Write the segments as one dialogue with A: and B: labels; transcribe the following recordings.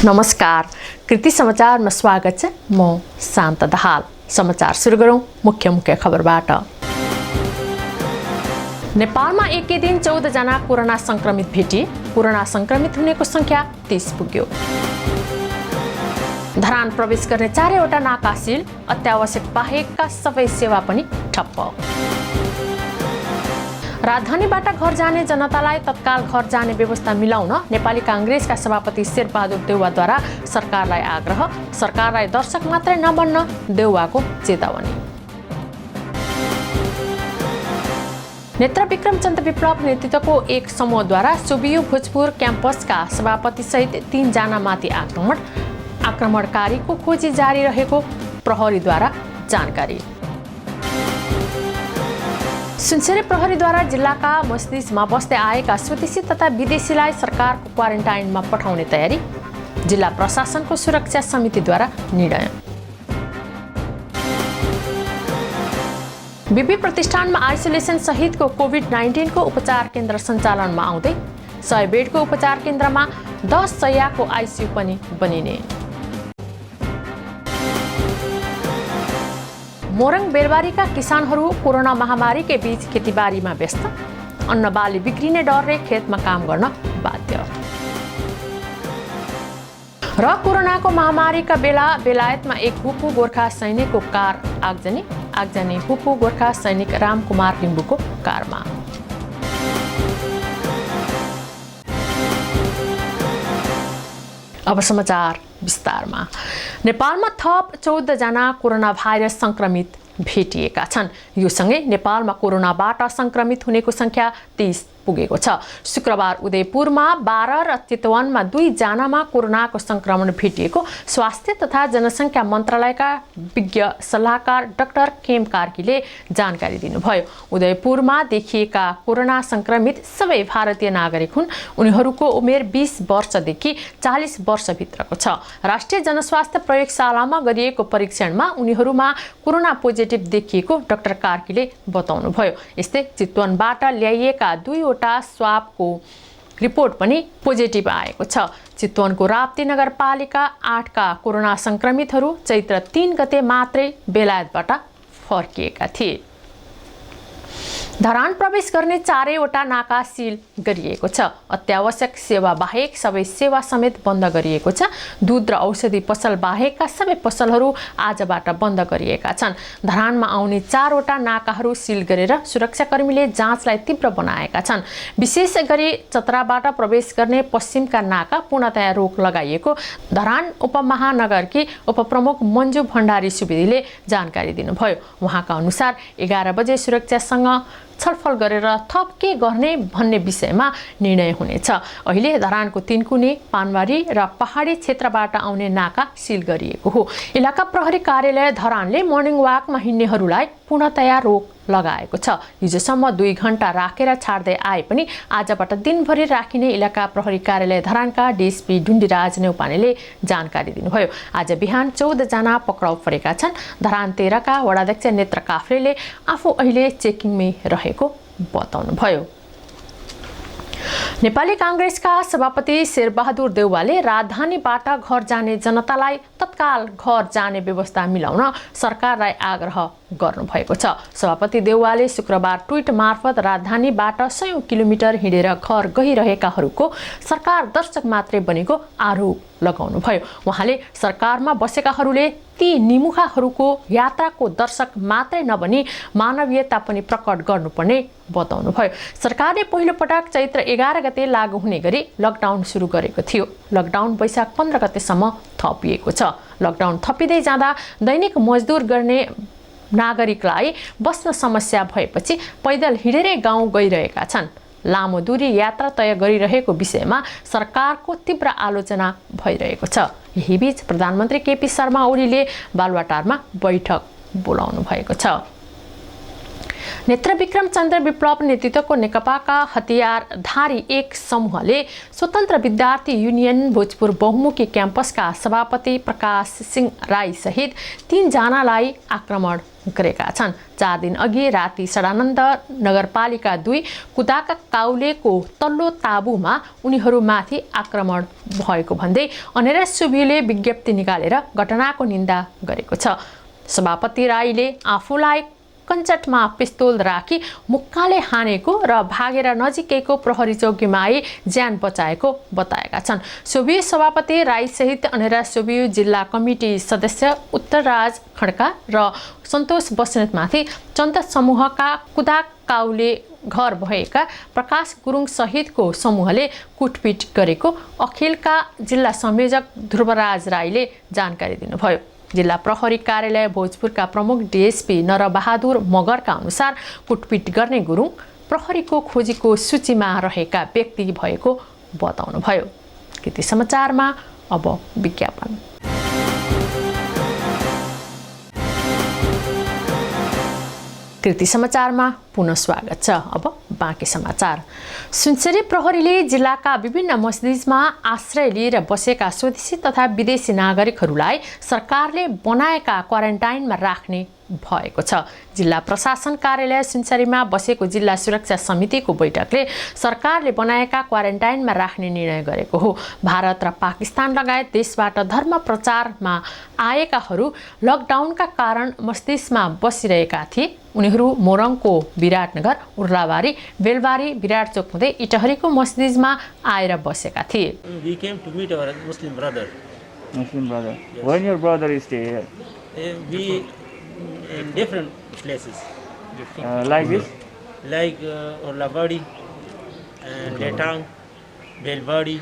A: नमस्कार, कृति समाचारमा स्वागत छ। म शान्त दाहाल। समाचार सुरु गरौँ मुख्य खबरबाट। नेपालमा एकै दिन 14 जना कोरोना संक्रमित भेटिए। कोरोना संक्रमित हुनेको संख्या 30 पुग्यो। धरान प्रवेश गर्ने 4वटा नाका सील, अत्यावश्यक बाहेकका सबै सेवा पनि ठप्प। राजधानीबाट घर जाने जनतालाई तत्काल घर जाने व्यवस्था मिलाउन नेपाली कांग्रेसका सभापति शेरबहादुर देउवाद्वारा सरकारलाई आग्रह। सरकारलाई दर्शक मात्रै नबन्न देउवाको चेतावनी। नेत्र विक्रम चन्द्र विप्लव नेतृत्वको एक समूहद्वारा सोबियु भोजपुर क्याम्पसका सभापति सहित 3 जनामाथि आक्रमणकारीको खोजी जारी रहेको प्रहरीद्वारा जानकारी। सुनसरी प्रहरीद्वारा जिल्लाका मस्जिदमा बस्दै आएका स्वदेशी तथा विदेशीलाई सरकारको क्वारेन्टाइनमा पठाउने तयारी। जिल्ला प्रशासनको सुरक्षा समितिद्वारा निर्णय। बिबी प्रतिष्ठानमा आइसोलेसन सहितको कोभिड-19 को उपचार केन्द्र सञ्चालनमा आउँदै 100 बेडको उपचार केन्द्रमा 10 शय्याको आइसियु पनि बनिने। मोरङ बेलबारीका किसानहरू कोरोना महामारीकै बीच खेतीबारीमा व्यस्त। अन्नबाली बिग्रिने डरले खेतमा काम गर्न बाध्य। र कोरोनाको महामारीका बेला बेलायतमा एक भूपू गोर्खा सैनिकको कार आगजनी भूपू गोर्खा सैनिक रामकुमार लिम्बुको कारमा। अब समाचार विस्तारमा। नेपालमा थप 14 जना कोरोना भाइरस संक्रमित भेटिएका छन्। यो सँगै नेपालमा कोरोनाबाट संक्रमित हुनेको संख्या 30 पुगेको छ। शुक्रबार उदयपुरमा 12 र चितवनमा 2 जनामा कोरोनाको संक्रमण भेटिएको स्वास्थ्य तथा जनसङ्ख्या मन्त्रालयका विज्ञ सल्लाहकार डाक्टर केम कार्कीले जानकारी दिनुभयो। उदयपुरमा देखिएका कोरोना संक्रमित सबै भारतीय नागरिक हुन्। उनीहरूको उमेर 20 वर्षदेखि 40 वर्षभित्रको छ। राष्ट्रिय जनस्वास्थ्य प्रयोगशालामा गरिएको परीक्षणमा उनीहरूमा कोरोना पोजिटिभ देखिएको डाक्टर कार्कीले बताउनुभयो। यस्तै चितवनबाट ल्याइएका 2 स्वाबको रिपोर्ट पनि पोजिटिभ आएको छ। चितवनको राप्ती नगरपालिका 8 का कोरोना संक्रमितहरू चैत्र 3 गते मात्रै बेलायतबाट फर्किएका थिए। धरान प्रवेश गर्ने 4वटा नाका सील गरिएको छ। अत्यावश्यक सेवा बाहेक सबै सेवा समेत बन्द गरिएको छ। दूध र औषधि पसल बाहेकका सबै पसलहरू आजबाट बन्द गरिएका छन्। धरानमा आउने 4वटा नाकाहरू सील गरेर सुरक्षाकर्मीले जाँचलाई तीव्र बनाएका छन्। विशेष गरी चतराबाट प्रवेश गर्ने पश्चिमका नाका पूर्णतया रोक लगाइएको धरान उपमहानगरकी उपप्रमुख मन्जु भण्डारी सुवेदीले जानकारी दिनुभयो। उहाँका अनुसार 11 बजे सुरक्षासँग छलफल गरेर थप के गर्ने भन्ने विषयमा निर्णय हुनेछ। अहिले धरानको तीनकुने, पानबारी र पहाडी क्षेत्रबाट आउने नाका सील गरिएको हो। इलाका प्रहरी कार्यालय धरानले मर्निङ वाकमा हिँड्नेहरूलाई पूर्णतया रोक लगाएको छ। हिजोसम्म 2 घण्टा राखेर छाड्दै आए पनि आजबाट दिनभरि राखिने इलाका प्रहरी कार्यालय धरानका डीएसपी डुण्डीराज नेउपानेले जानकारी दिनुभयो। आज बिहान 14 जना पक्राउ परेका छन्। धरान 13 का वडाध्यक्ष नेत्र काफ्रेले आफू अहिले चेकिङमै रहेको बताउनुभयो। नेपाली कांग्रेसका सभापति शेरबहादुर देउवाले राजधानीबाट घर जाने जनतालाई तत्काल घर जाने व्यवस्था मिलाउन सरकारलाई आग्रह गर्नुभएको छ। सभापति देउवाले शुक्रबार ट्विट मार्फत राजधानीबाट 100 किलोमिटर हिँडेर घर गइरहेकाहरूको सरकार दर्शक मात्रै बनेको आरोप लगाउनुभयो। उहाँले सरकारमा बसेकाहरूले ती निमुखाहरूको यात्राको दर्शक मात्रै नबनी मानवीयता पनि प्रकट गर्नुपर्ने बताउनुभयो। सरकारले पहिलो पटक चैत्र 11 गते लागू हुने गरी लकडाउन सुरु गरेको थियो। लकडाउन वैशाख 15 गतेसम्म थपिएको छ। लकडाउन थपिँदै जाँदा दैनिक मजदुर गर्ने नागरिकलाई बस्न समस्या भएपछि पैदल हिँडेरै गाउँ गइरहेका छन्। लामो दूरी यात्रा तय गरिरहेको विषयमा सरकारको तीव्र आलोचना भइरहेको छ। यही बीच प्रधानमन्त्री केपी शर्मा ओलीले बालुवाटारमा बैठक बोलाउनु भएको छ। नेत्र विक्रम चन्द्र विप्लव नेतृत्वको नेकपाका हतियारधारी एक समूहले स्वतन्त्र विद्यार्थी युनियन भोजपुर बहुमुखी क्याम्पसका सभापति प्रकाश सिंह राई सहित 3 जनालाई आक्रमण गरेका छन्। 4 दिन अघि राति सडानन्द नगरपालिका 2 कुदाका काउलेको तल्लो ताबुमा उनीहरूमाथि आक्रमण भएको भन्दै अनेरा सुब्युले विज्ञप्ति निकालेर घटनाको निन्दा गरेको छ। सभापति राईले आफूलाई कञ्चटमा पिस्तोल राखी मुक्काले हानेको र भागेर नजिकैको प्रहरी चौकीमा आई ज्यान बचाएको बताएका छन्। सोभियत सभापति राईसहित अनेरा सोभियत जिल्ला कमिटी सदस्य उत्तरराज खड्का र सन्तोष बस्नेतमाथि चन्द समूहका कुदा काउले घर भएका प्रकाश गुरुङ सहितको समूहले कुटपिट गरेको अखिलका जिल्ला संयोजक ध्रुवराज राईले जानकारी दिनुभयो। जिल्ला प्रहरी कार्यालय भोजपुरका प्रमुख डीएसपी नरबहादुर मगरका अनुसार कुटपिट गर्ने गुरुङ प्रहरीको खोजीको सूचीमा रहेका व्यक्ति भएको बताउनुभयो। कृति समाचारमा अब विज्ञापन। कृति समाचारमा पुनः स्वागत छ। अब बाँकी समाचार। सुनसरी प्रहरीले जिल्लाका विभिन्न मस्जिदमा आश्रय लिएर बसेका स्वदेशी तथा विदेशी नागरिकहरूलाई सरकारले बनाएका क्वारेन्टाइनमा राख्ने भएको छ। जिल्ला प्रशासन कार्यालय सुनसरीमा बसेको जिल्ला सुरक्षा समितिको बैठकले सरकारले बनाएका क्वारेन्टाइनमा राख्ने निर्णय गरेको हो। भारत र पाकिस्तान लगायत देशबाट धर्म प्रचारमा आएकाहरू लकडाउनका कारण मस्जिदमा बसिरहेका थिए। उनीहरू मोरङको विराटनगर, उर्लाबारी, बेलबारी, विराट चोक हुँदै इटहरीको मस्जिदमा आएर बसेका थिए।
B: We came to meet our Muslim brother.
C: Muslim brother. Yes. When your brother is stay here?
B: We in different places.
C: Like this?
B: Like Urlabadi and Letang, Belbadi,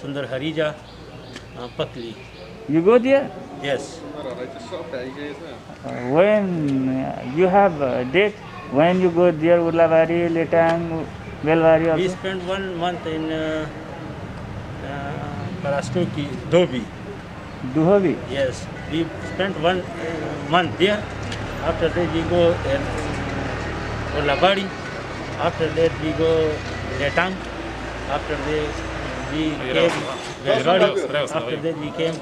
B: Sundar Harija, Pakli.
C: You go there?
B: Yes.
C: When you have a date, when you go there, Urlabari, Letang, Belbari also?
B: We spent 1 month in Parastoki, Dhobi.
C: Duhobi?
B: Yes. We spent 1 month there. After that we go in Urlabadi. After that we go Letang. After that we came Belbadi. After that we came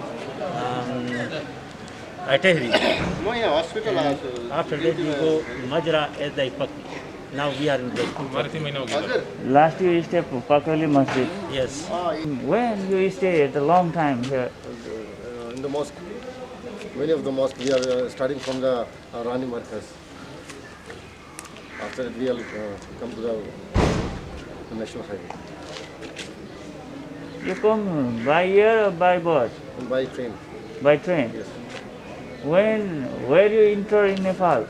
B: Atehri. After that we go Majra as the Pakli. Now we are in the
C: Last you stay Pakali Masjid.
B: Yes.
C: When you stay at a long time here?
D: In the mosque. Many of the mosque we are starting from the Rani Markaz. After that we will come to the national highway.
C: You come by air or by bus?
D: By train.
C: By train?
D: Yes.
C: Where you enter in Nepal?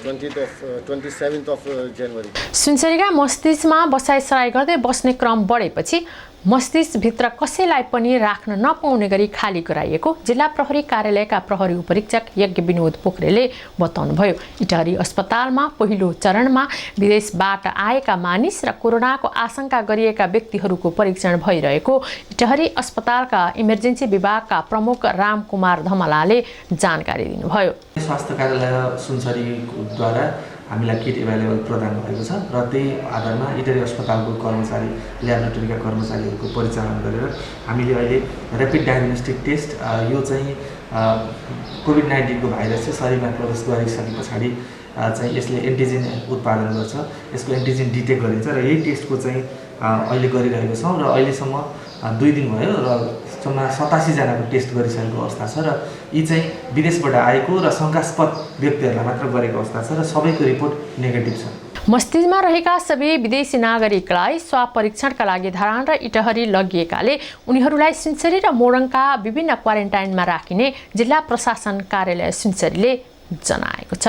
D: 27th of January.
A: सुनसरीका मस्जिदमा बसाइसराई गर्दै बस्ने क्रम बढेपछि मस्जिदभित्र कसैलाई पनि राख्न नपाउने गरी खाली गराइएको जिल्ला प्रहरी कार्यालयका प्रहरी उपरीक्षक यज्ञ विनोद पोखरेलले बताउनुभयो। इटहरी अस्पतालमा पहिलो चरणमा विदेशबाट आएका मानिस र कोरोनाको आशंका गरिएका व्यक्तिहरूको परीक्षण भइरहेको इटहरी अस्पतालका इमर्जेन्सी विभागका प्रमुख रामकुमार धमलाले जानकारी दिनुभयो।
E: स्वास्थ्य कार्यालय सुनसरीद्वारा हामीलाई किट एभाइलेबल प्रदान भएको छ र त्यही आधारमा इटहरी अस्पतालको कर्मचारी ल्याबोरेटरीका कर्मचारीहरूको परिचालन गरेर हामीले अहिले ऱ्यापिड डायग्नोस्टिक टेस्ट यो चाहिँ कोभिड-19 को भाइरस चाहिँ शरीरमा प्रवेश गरिसके पछाडि चाहिँ यसले एन्टिजेन उत्पादन गर्छ। यसको एन्टिजेन डिटेक्ट गरिन्छ र यही टेस्टको चाहिँ अहिले गरिरहेको छौँ र अहिलेसम्म 2 दिन भयो र 87 जनाको टेस्ट गरिसकेको अवस्था छ र यी चाहिँ विदेशबाट आएको र शंकास्पद व्यक्तिहरूलाई मात्र गरेको अवस्था छ र सबैको रिपोर्ट नेगेटिभ छ।
A: मस्जिदमा रहेका सबै विदेशी नागरिकलाई स्वाब परीक्षणका लागि धरान र इटहरी लगिएकाले उनीहरूलाई सुनसरी र मोरङका विभिन्न क्वारेन्टाइनमा राखिने जिल्ला प्रशासन कार्यालय सुनसरीले जनाएको छ।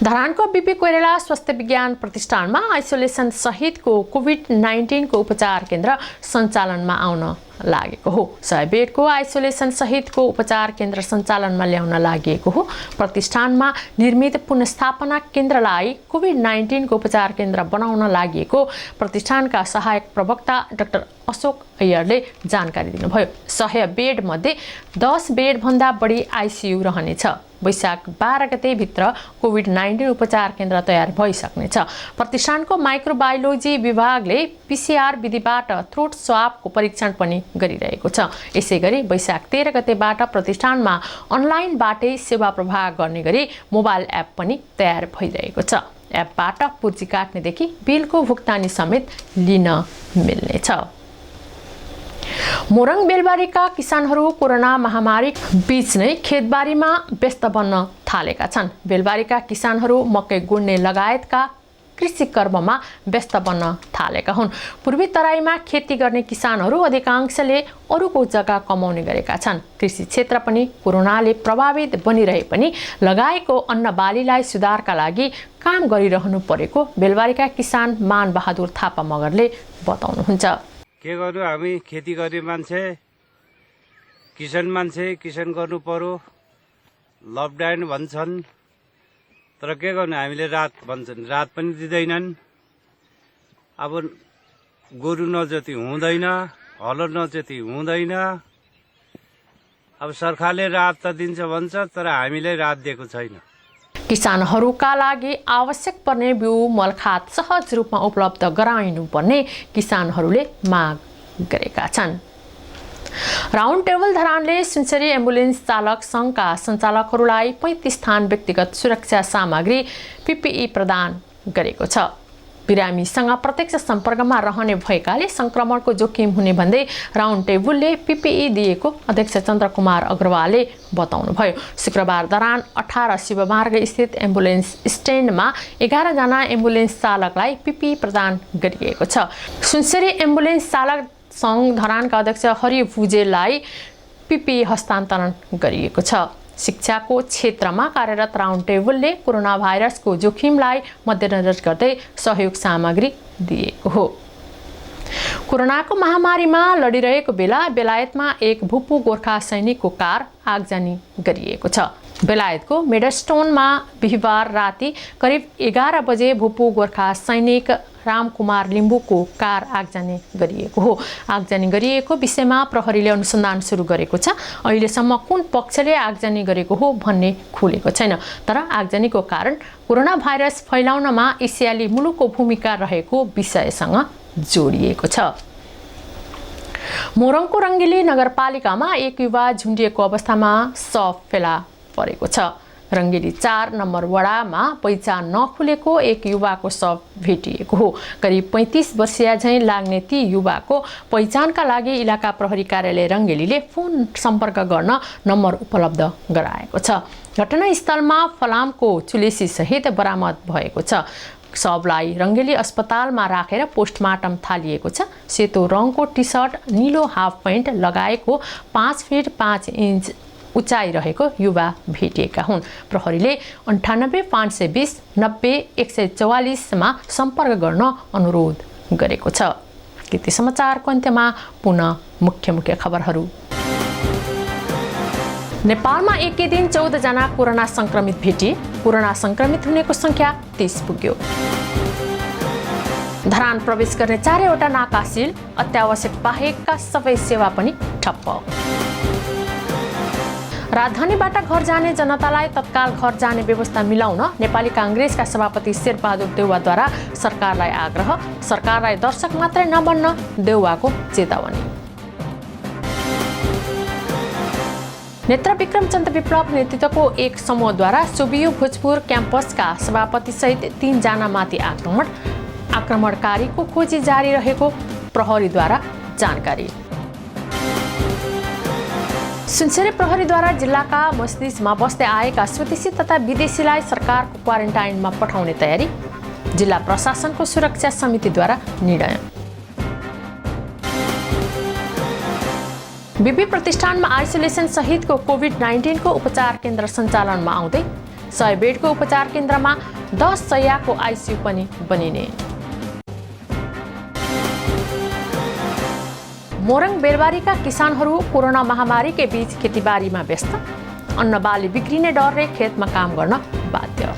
A: धरानको बीपी कोइराला स्वास्थ्य विज्ञान प्रतिष्ठानमा आइसोलेसन सहितको कोभिड-19 को उपचार केन्द्र सञ्चालनमा आउन लागेको हो। 100 बेडको आइसोलेसन सहितको उपचार केन्द्र सञ्चालनमा ल्याउन लागेको हो। प्रतिष्ठानमा निर्मित पुनर्स्थापना केन्द्रलाई कोभिड-19 को उपचार केन्द्र बनाउन लागेको प्रतिष्ठानका सहायक प्रवक्ता डाक्टर अशोक अय्यरले जानकारी दिनुभयो। 100 बेड मध्ये 10 बेड भन्दा बढी आइसियु रहनेछ। वैशाख 12 गते भित्र कोभिड-19 उपचार केन्द्र तयार भइसक्नेछ। प्रतिष्ठानको माइक्रोबायोलोजी विभागले PCR विधिबाट थ्रोट स्वाबको परीक्षण पनि गरिरहेको छ। यसैगरी वैशाख 13 गतेबाट प्रतिष्ठानमा अनलाइनबाटै सेवा प्रवाह गर्ने गरी मोबाइल एप पनि तयार भइरहेको छ। एपबाट पूर्जी काट्नेदेखि बिलको भुक्तानी समेत लिन मिल्नेछ। मोरङ बेलबारीका किसानहरू कोरोना महामारी बीच नै खेतबारीमा व्यस्त बन्न थालेका छन्। बेलबारीका किसानहरू मकै गुड्ने लगायतका कृषि कर्ममा व्यस्त बन्न थालेका हुन्। पूर्वी तराईमा खेती गर्ने किसानहरू अधिकांशले अरूको जग्गा कमाउने गरेका छन्। कृषि क्षेत्र पनि कोरोनाले प्रभावित बनिरहे पनि लगाएको अन्न बालीलाई सुधारका लागि काम गरिरहनु परेको बेलबारीका किसान मान बहादुर थापा मगरले बताउनुहुन्छ।
F: के गर्नु, हामी खेती गर्ने मान्छे, किसान गर्नु पर्यो। लकडाउन भन्छन्, तर के गर्नु, हामीले रात भन्छन्, रात पनि दिँदैनन्। अब गोरु नजति हुँदैन, हलो नजति हुँदैन। अब सरकारले रात त दिन्छ भन्छ, तर हामीले रात दिएको छैन।
A: किसानहरूका लागि आवश्यक पर्ने बिउ मलखात सहज रूपमा उपलब्ध गराइनुपर्ने किसानहरूले माग गरेका छन्। राउन्ड टेबल धरानले सुनसरी एम्बुलेन्स चालक संघका सञ्चालकहरूलाई 35 स्थान व्यक्तिगत सुरक्षा सामग्री PPE प्रदान गरेको छ। बिरामीसँग प्रत्यक्ष सम्पर्कमा रहने भएकाले संक्रमणको जोखिम हुने भन्दै राउन्ड टेबलले PPE दिएको अध्यक्ष चन्द्रकुमार अग्रवालले बताउनुभयो। शुक्रबार धरान 18 शिवमार्ग स्थित एम्बुलेन्स स्ट्यान्डमा 11 जना एम्बुलेन्स चालकलाई PPE प्रदान गरिएको छ। सुनसरी एम्बुलेन्स चालक संघ धरानका अध्यक्ष हरि भुजेललाई PPE हस्तान्तरण गरिएको छ। शिक्षाको क्षेत्रमा कार्यरत राउन्ड टेबलले कोरोना भाइरसको जोखिमलाई मध्यनजर गर्दै सहयोग सामग्री दिएको हो। कोरोनाको महामारीमा लडिरहेको बेला बेलायतमा एक भूपू गोर्खा सैनिकको कार आगजनी गरिएको छ। बेलायतको मेडस्टोनमा बिहिबार राति करिब 11 बजे भूपू गोर्खा सैनिक रामकुमार लिम्बूको कार आगजनी गरिएको हो। आगजनी गरिएको विषयमा प्रहरीले अनुसन्धान सुरु गरेको छ। अहिलेसम्म कुन पक्षले आगजनी गरेको हो भन्ने खुलेको छैन। तर आगजनीको कारण कोरोना भाइरस फैलाउनमा एसियाली मुलुकको भूमिका रहेको विषयसँग जोडिएको छ। मोरङको रङ्गेली नगरपालिकामा एक युवा झुन्डिएको अवस्थामा शव फेला परेको छ। रङ्गेली 4 नम्बर वडामा पहिचान नखुलेको एक युवाको शव भेटिएको हो। करिब 35 वर्षीय झैं लाग्ने ती युवाको पहिचानका लागि इलाका प्रहरी कार्यालय रङ्गेलीले फोन सम्पर्क गर्न नम्बर उपलब्ध गराएको छ। घटनास्थलमा फलामको चुलेसी सहित बरामद भएको छ। शवलाई रङ्गेली अस्पतालमा राखेर पोस्टमार्टम थालिएको छ। सेतो रङको टी सर्ट, नीलो हाफ पैन्ट लगाएको 5 फिट 5 इन्च उचाइ रहेको युवा भेटिएका हुन्। प्रहरीले 98 520 90 144 मा सम्पर्क गर्न अनुरोध गरेको छ। कृति समाचारको अन्त्यमा पुनः मुख्य खबरहरू। नेपालमा एकै दिन 14 जना कोरोना संक्रमित भेटिए। कोरोना संक्रमित हुनेको संख्या 30 पुग्यो। धरान प्रवेश गर्ने 4वटा नाका सील, अत्यावश्यक बाहेकका सबै सेवा पनि ठप्प। राजधानीबाट घर जाने जनतालाई तत्काल घर जाने व्यवस्था मिलाउन नेपाली कांग्रेसका सभापति शेरबहादुर देउवाद्वारा सरकारलाई आग्रह। सरकारलाई दर्शक मात्रै नबन्न देउवाको चेतावनी। नेत्र विक्रमचन्द्र विप्लव नेतृत्वको एक समूहद्वारा सुबियु भोजपुर क्याम्पसका सभापति सहित 3 जनामाथि आक्रमणकारीको खोजी जारी रहेको प्रहरीद्वारा जानकारी। सुनसरी प्रहरीद्वारा जिल्लाका मस्जिदमा बस्दै आएका स्वदेशी तथा विदेशीलाई सरकारको क्वारेन्टाइनमा पठाउने तयारी। जिल्ला प्रशासनको सुरक्षा समितिद्वारा निर्णय। बिपी प्रतिष्ठानमा आइसोलेसन सहितको कोभिड-19 को उपचार केन्द्र सञ्चालनमा आउँदै 100 बेडको उपचार केन्द्रमा 10 शय्याको आइसियु पनि बनिने। मोरङ बेलबारीका किसानहरू कोरोना महामारीकै बीच खेतीबारीमा व्यस्त। अन्न बाली बिग्रिने डरले खेतमा काम गर्न बाध्य।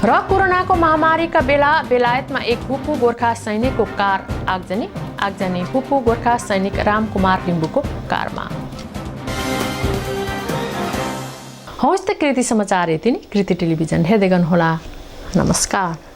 A: र कोरोनाको महामारीका बेला बेलायतमा एक भूपू गोर्खा सैनिकको कार आगजनी भूपू गोर्खा सैनिक रामकुमार लिम्बूको कारमा। हवस् त कृति समाचार यति नै। कृति टेलिभिजन हेर्दै गर्नुहोला। नमस्कार।